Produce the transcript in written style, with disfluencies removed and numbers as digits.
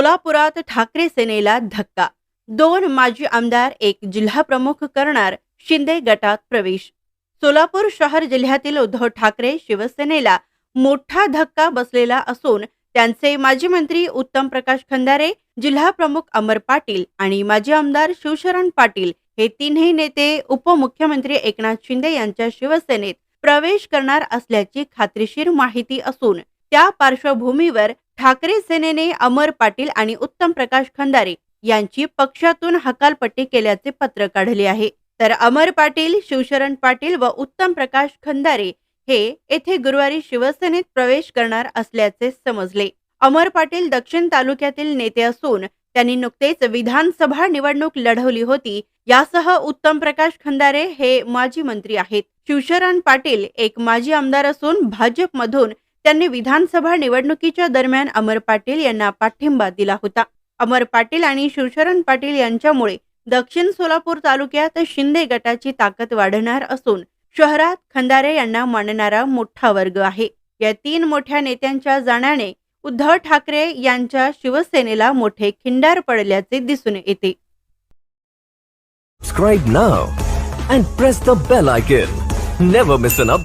सोलापुरात ठाकरे सेनेला धक्का. 2 माजी आमदार एक जिल्हा प्रमुख करणार शिंदे गटात प्रवेश. सोलापूर शहर जिल्ह्यातील उद्धव ठाकरे शिवसेनेला मोठा धक्का बसलेला असून त्यांचे माजी मंत्री उत्तम प्रकाश खंदारे, जिल्हा प्रमुख अमर पाटील आणि माजी आमदार शिवशरण पाटील हे तिन्ही नेते उपमुख्यमंत्री एकनाथ शिंदे यांच्या शिवसेनेत प्रवेश करणार असल्याची खात्रीशीर माहिती असून त्या पार्श्वभूमीवर ठाकरे सेनेने अमर पाटील आणि उत्तम प्रकाश खंदारे यांची पक्षातून हकालपट्टी केल्याचे पत्र काढले आहे. तर अमर पाटील, शिवशरण पाटील व उत्तम प्रकाश खंदारे हे येथे गुरुवारी शिवसेनेत प्रवेश करणार असल्याचे समजले. अमर पाटील दक्षिण तालुक्यातील नेते असून त्यांनी नुकतेच विधानसभा निवडणूक लढवली होती. यासह उत्तम प्रकाश खंदारे हे माजी मंत्री आहेत. शिवशरण पाटील एक माजी आमदार असून भाजपमधून त्यांनी विधानसभा निवडणुकीच्या दरम्यान अमर पाटील यांना पाठिंबा दिला होता. अमर पाटील आणि शिवशरण पाटील यांच्यामुळे दक्षिण सोलापूर तालुक्यात शिंदे गटाची ताकद वाढणार असून शहरात खंदारे यांना मानणारा मोठा वर्ग आहे. या 3 मोठ्या नेत्यांच्या जाण्याने उद्धव ठाकरे यांच्या शिवसेनेला मोठे खिंडार पडल्याचे दिसून येते. Subscribe now and press the bell icon. Never miss an update.